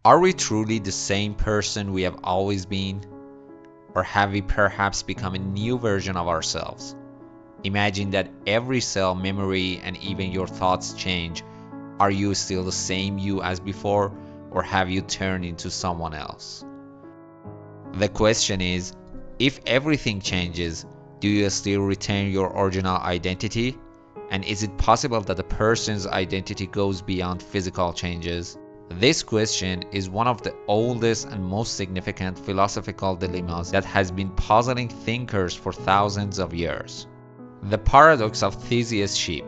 Are we truly the same person we have always been? Or have we perhaps become a new version of ourselves? Imagine that every cell, memory, and even your thoughts change. Are you still the same you as before, or have you turned into someone else? The question is, if everything changes, do you still retain your original identity? And is it possible that a person's identity goes beyond physical changes? This question is one of the oldest and most significant philosophical dilemmas that has been puzzling thinkers for thousands of years. The paradox of Theseus' sheep,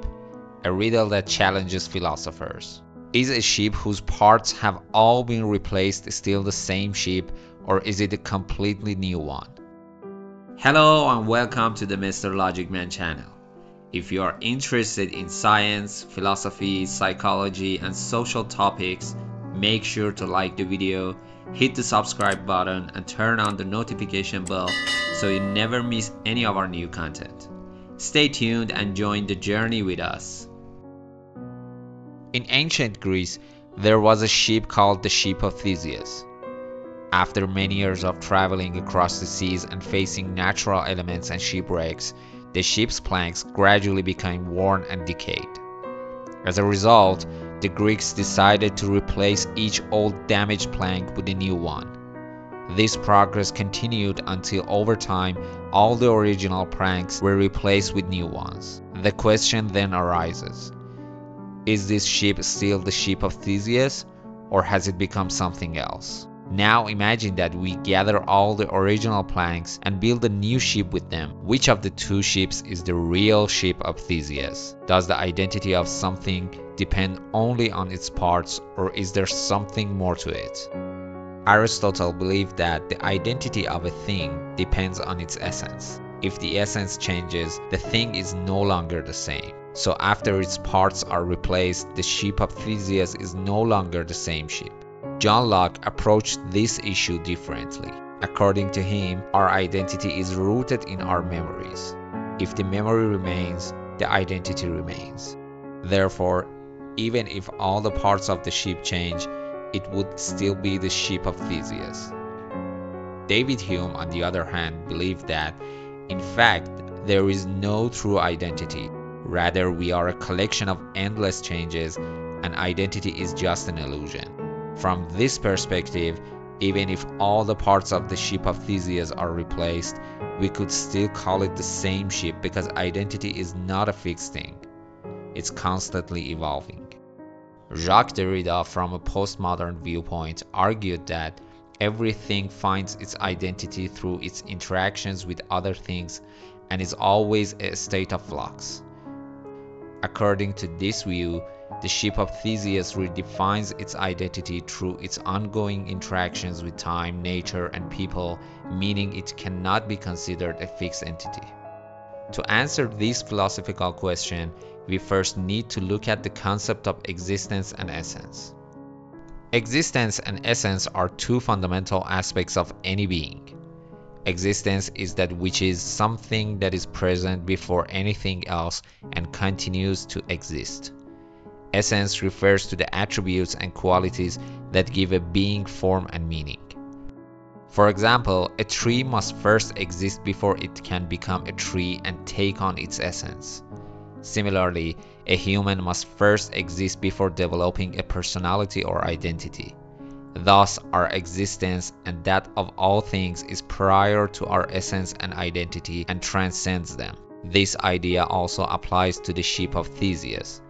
a riddle that challenges philosophers. Is a sheep whose parts have all been replaced still the same sheep, or is it a completely new one? Hello and welcome to the Mr. Logic Man channel. If you are interested in science, philosophy, psychology, and social topics, make sure to like the video, hit the subscribe button, and turn on the notification bell so you never miss any of our new content. Stay tuned and join the journey with us. In ancient Greece, there was a sheep called the sheep of Theseus. After many years of traveling across the seas and facing natural elements and shipwrecks, the ship's planks gradually became worn and decayed. As a result, the Greeks decided to replace each old damaged plank with a new one. This progress continued until over time, all the original planks were replaced with new ones. The question then arises, is this ship still the sheep of Theseus, or has it become something else? Now imagine that we gather all the original planks and build a new ship with them. Which of the two ships is the real ship of Theseus? Does the identity of something depend only on its parts, or is there something more to it? Aristotle believed that the identity of a thing depends on its essence. If the essence changes, the thing is no longer the same. So after its parts are replaced, the ship of Theseus is no longer the same ship. John Locke approached this issue differently. According to him, our identity is rooted in our memories. If the memory remains, the identity remains. Therefore, even if all the parts of the ship change, it would still be the ship of Theseus. David Hume, on the other hand, believed that, in fact, there is no true identity. Rather, we are a collection of endless changes, and identity is just an illusion. From this perspective, even if all the parts of the ship of Theseus are replaced, we could still call it the same ship because identity is not a fixed thing. It's constantly evolving. Jacques Derrida, from a postmodern viewpoint, argued that everything finds its identity through its interactions with other things and is always a state of flux. According to this view, the ship of Theseus redefines its identity through its ongoing interactions with time, nature, and people, meaning it cannot be considered a fixed entity. To answer this philosophical question, we first need to look at the concept of existence and essence. Existence and essence are two fundamental aspects of any being. Existence is that which is something that is present before anything else and continues to exist. Essence refers to the attributes and qualities that give a being form and meaning. For example, a tree must first exist before it can become a tree and take on its essence. Similarly, a human must first exist before developing a personality or identity. Thus, our existence and that of all things is prior to our essence and identity and transcends them. This idea also applies to the ship of Theseus.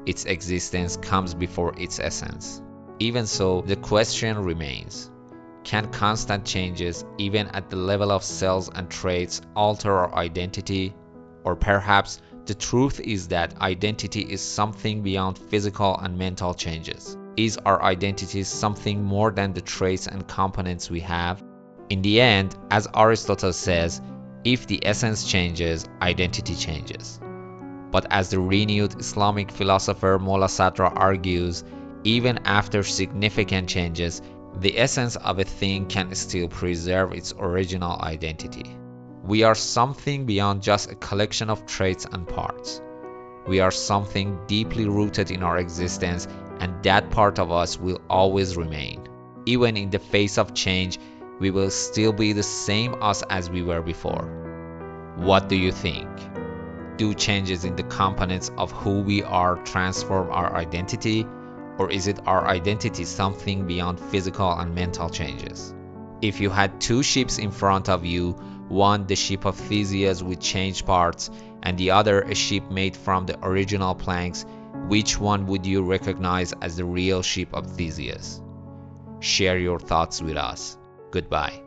Its existence comes before its essence. Even so, the question remains, can constant changes, even at the level of cells and traits, alter our identity? Or perhaps the truth is that identity is something beyond physical and mental changes. Is our identity something more than the traits and components we have? In the end, as Aristotle says, if the essence changes, identity changes. But as the renewed Islamic philosopher Molla Sadra argues, even after significant changes, the essence of a thing can still preserve its original identity. We are something beyond just a collection of traits and parts. We are something deeply rooted in our existence, and that part of us will always remain. Even in the face of change, we will still be the same us as we were before. What do you think? Do changes in the components of who we are transform our identity, or is it our identity something beyond physical and mental changes? If you had two ships in front of you, one the ship of Theseus with changed parts, and the other a ship made from the original planks, which one would you recognize as the real ship of Theseus? Share your thoughts with us. Goodbye.